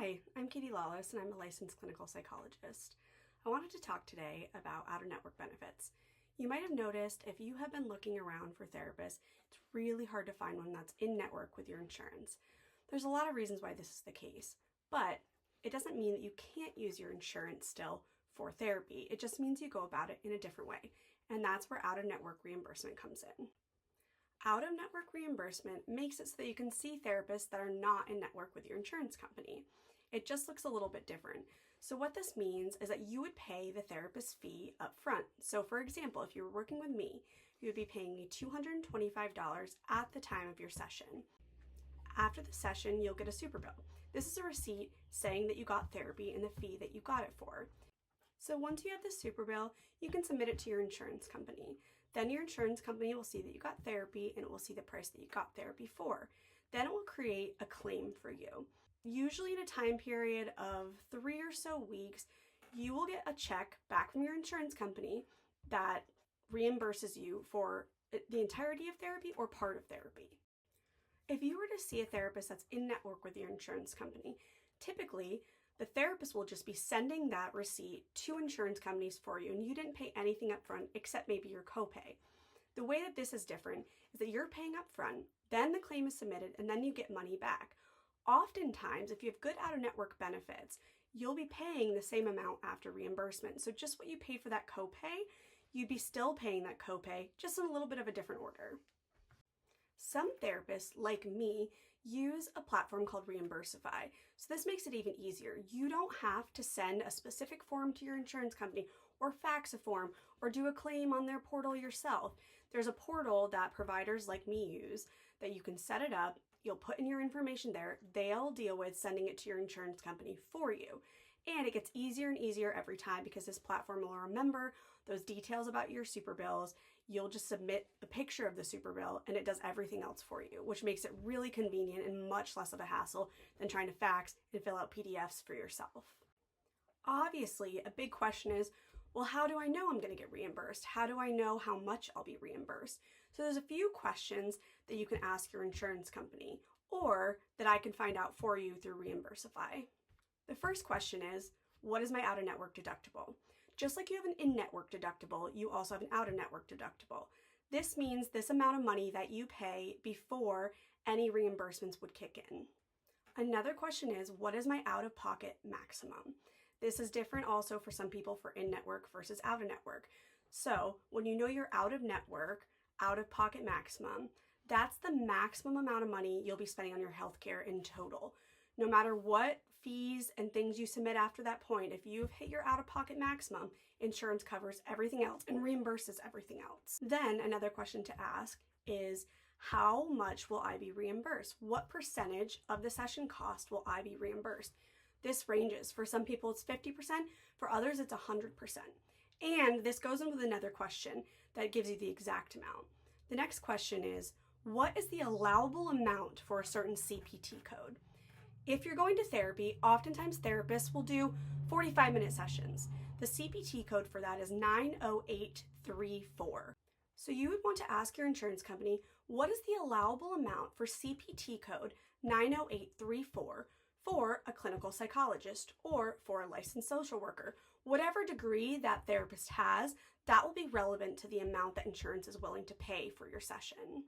Hi, I'm Katie Lawless and I'm a licensed clinical psychologist. I wanted to talk today about out-of-network benefits. You might have noticed if you have been looking around for therapists, it's really hard to find one that's in network with your insurance. There's a lot of reasons why this is the case, but it doesn't mean that you can't use your insurance still for therapy. It just means you go about it in a different way, and that's where out-of-network reimbursement comes in. Out-of-network reimbursement makes it so that you can see therapists that are not in network with your insurance company. It just looks a little bit different. So what this means is that you would pay the therapist fee up front. So for example, if you were working with me, you would be paying me $225 at the time of your session. After the session, you'll get a superbill. This is a receipt saying that you got therapy and the fee that you got it for. So once you have the superbill, you can submit it to your insurance company. Then your insurance company will see that you got therapy and it will see the price that you got therapy for. Then it will create a claim for you. Usually in a time period of 3 or so weeks, you will get a check back from your insurance company that reimburses you for the entirety of therapy or part of therapy. If you were to see a therapist that's in network with your insurance company, typically the therapist will just be sending that receipt to insurance companies for you, and you didn't pay anything up front except maybe your copay. The way that this is different is that you're paying up front, then the claim is submitted, and then you get money back. Oftentimes, if you have good out-of-network benefits, you'll be paying the same amount after reimbursement. So just what you paid for that copay, you'd be still paying that copay, just in a little bit of a different order. Some therapists, like me, use a platform called Reimbursify. So this makes it even easier. You don't have to send a specific form to your insurance company or fax a form or do a claim on their portal yourself. There's a portal that providers like me use that you can set it up. You'll put in your information there. They'll deal with sending it to your insurance company for you. And it gets easier and easier every time because this platform will remember those details about your superbills. You'll just submit a picture of the superbill and it does everything else for you, which makes it really convenient and much less of a hassle than trying to fax and fill out PDFs for yourself. Obviously, a big question is, well, how do I know I'm going to get reimbursed? How do I know how much I'll be reimbursed? So there's a few questions that you can ask your insurance company or that I can find out for you through Reimbursify. The first question is, what is my out-of-network deductible? Just like you have an in-network deductible, you also have an out-of-network deductible. This means this amount of money that you pay before any reimbursements would kick in. Another question is, what is my out-of-pocket maximum? This is different also for some people for in-network versus out-of-network. So when you know your out-of-network, out-of-pocket maximum, that's the maximum amount of money you'll be spending on your healthcare in total. No matter what fees and things you submit after that point, if you've hit your out-of-pocket maximum, insurance covers everything else and reimburses everything else. Then another question to ask is, how much will I be reimbursed? What percentage of the session cost will I be reimbursed? This ranges. For some people it's 50%, for others it's 100%. And this goes in with another question that gives you the exact amount. The next question is, what is the allowable amount for a certain CPT code? If you're going to therapy, oftentimes therapists will do 45-minute sessions. The CPT code for that is 90834. So you would want to ask your insurance company, what is the allowable amount for CPT code 90834 for a clinical psychologist or for a licensed social worker? Whatever degree that therapist has, that will be relevant to the amount that insurance is willing to pay for your session.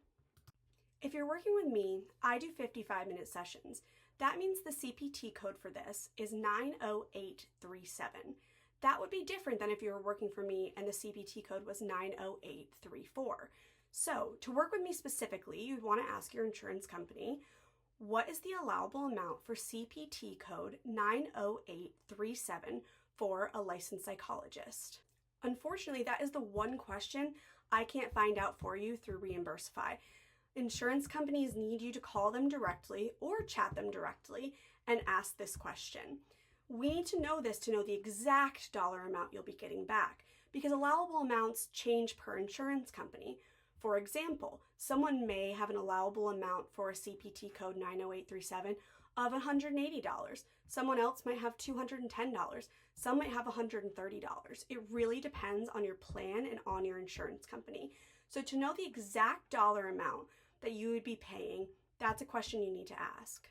If you're working with me, I do 55-minute sessions. That means the CPT code for this is 90837. That would be different than if you were working for me and the CPT code was 90834. So to work with me specifically, you'd want to ask your insurance company, what is the allowable amount for CPT code 90837 for a licensed psychologist? Unfortunately, that is the one question I can't find out for you through Reimbursify. Insurance companies need you to call them directly or chat them directly and ask this question. We need to know this to know the exact dollar amount you'll be getting back because allowable amounts change per insurance company. For example, someone may have an allowable amount for a CPT code 90837 of $180. Someone else might have $210. Some might have $130. It really depends on your plan and on your insurance company. So to know the exact dollar amount that you would be paying, that's a question you need to ask.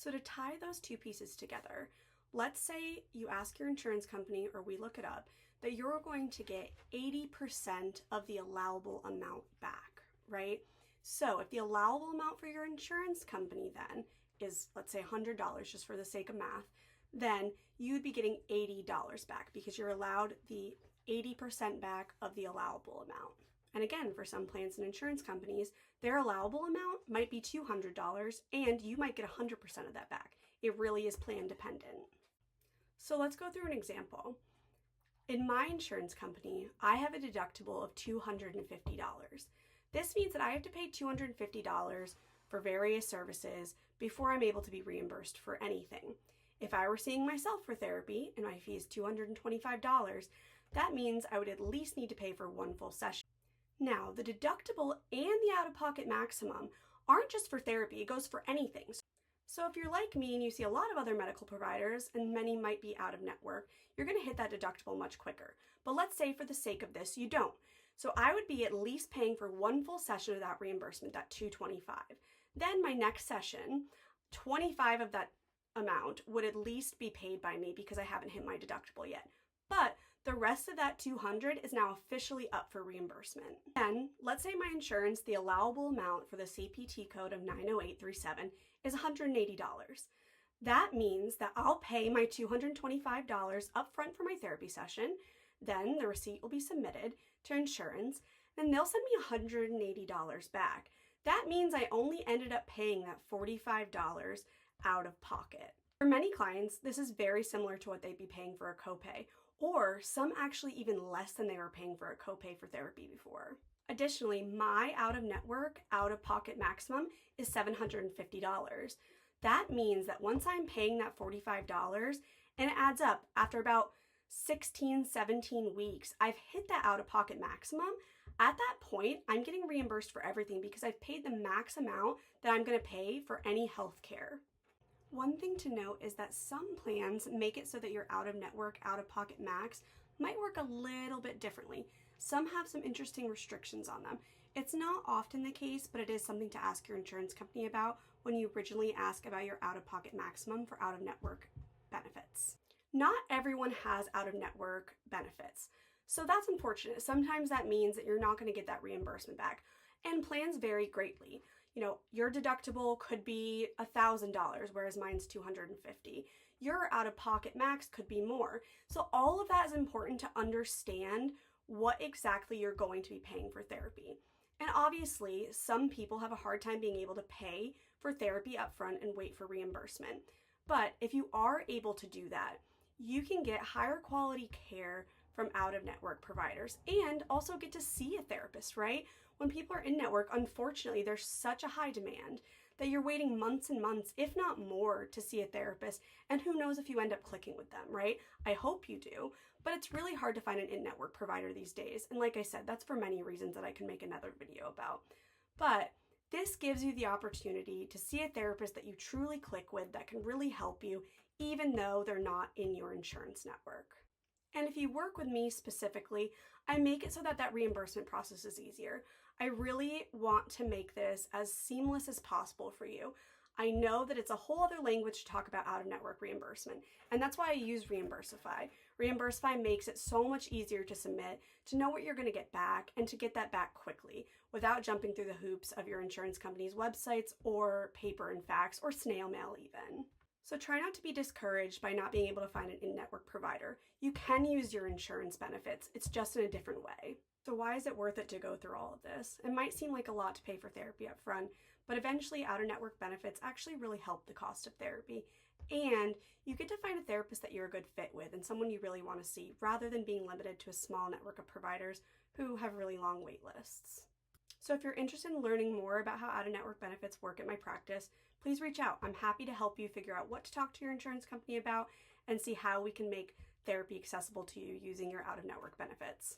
So to tie those two pieces together, let's say you ask your insurance company, or we look it up, that you're going to get 80% of the allowable amount back, right? So if the allowable amount for your insurance company then is, let's say $100, just for the sake of math, then you'd be getting $80 back because you're allowed the 80% back of the allowable amount. And again, for some plans and insurance companies, their allowable amount might be $200 and you might get 100% of that back. It really is plan dependent. So let's go through an example. In my insurance company, I have a deductible of $250. This means that I have to pay $250 for various services before I'm able to be reimbursed for anything. If I were seeing myself for therapy and my fee is $225, that means I would at least need to pay for one full session. Now, the deductible and the out-of-pocket maximum aren't just for therapy, it goes for anything. So if you're like me and you see a lot of other medical providers, and many might be out of network, you're going to hit that deductible much quicker. But let's say for the sake of this, you don't. So I would be at least paying for one full session of that reimbursement, that $225. Then my next session, 25 of that amount would at least be paid by me because I haven't hit my deductible yet. But the rest of that $200 is now officially up for reimbursement. Then, let's say my insurance, the allowable amount for the CPT code of 90837 is $180. That means that I'll pay my $225 upfront for my therapy session. Then the receipt will be submitted to insurance, and they'll send me $180 back. That means I only ended up paying that $45 out of pocket. For many clients, this is very similar to what they'd be paying for a copay, or some actually even less than they were paying for a copay for therapy before. Additionally, my out-of-network, out-of-pocket maximum is $750. That means that once I'm paying that $45, and it adds up, after about 16, 17 weeks, I've hit that out-of-pocket maximum. At that point, I'm getting reimbursed for everything because I've paid the max amount that I'm going to pay for any health care. One thing to note is that some plans make it so that your out-of-network, out-of-pocket max might work a little bit differently. Some have some interesting restrictions on them. It's not often the case, but it is something to ask your insurance company about when you originally ask about your out-of-pocket maximum for out-of-network benefits. Not everyone has out-of-network benefits, so that's unfortunate. Sometimes that means that you're not going to get that reimbursement back, and plans vary greatly. You know, your deductible could be $1,000, whereas mine's $250. Your out-of-pocket max could be more. So all of that is important to understand what exactly you're going to be paying for therapy. And obviously, some people have a hard time being able to pay for therapy upfront and wait for reimbursement. But if you are able to do that, you can get higher quality care from out-of-network providers and also get to see a therapist, right? When people are in network, unfortunately, there's such a high demand that you're waiting months and months, if not more, to see a therapist. And who knows if you end up clicking with them, right? I hope you do, but it's really hard to find an in-network provider these days. And like I said, that's for many reasons that I can make another video about. But this gives you the opportunity to see a therapist that you truly click with that can really help you, even though they're not in your insurance network. And if you work with me specifically, I make it so that that reimbursement process is easier. I really want to make this as seamless as possible for you. I know that it's a whole other language to talk about out-of-network reimbursement, and that's why I use Reimbursify. Reimbursify makes it so much easier to submit, to know what you're going to get back, and to get that back quickly without jumping through the hoops of your insurance company's websites or paper and fax or snail mail even. So try not to be discouraged by not being able to find an in-network provider. You can use your insurance benefits, it's just in a different way. So why is it worth it to go through all of this? It might seem like a lot to pay for therapy up front, but eventually out-of-network benefits actually really help the cost of therapy. And you get to find a therapist that you're a good fit with and someone you really want to see, rather than being limited to a small network of providers who have really long wait lists. So if you're interested in learning more about how out-of-network benefits work at my practice, please reach out. I'm happy to help you figure out what to talk to your insurance company about and see how we can make therapy accessible to you using your out-of-network benefits.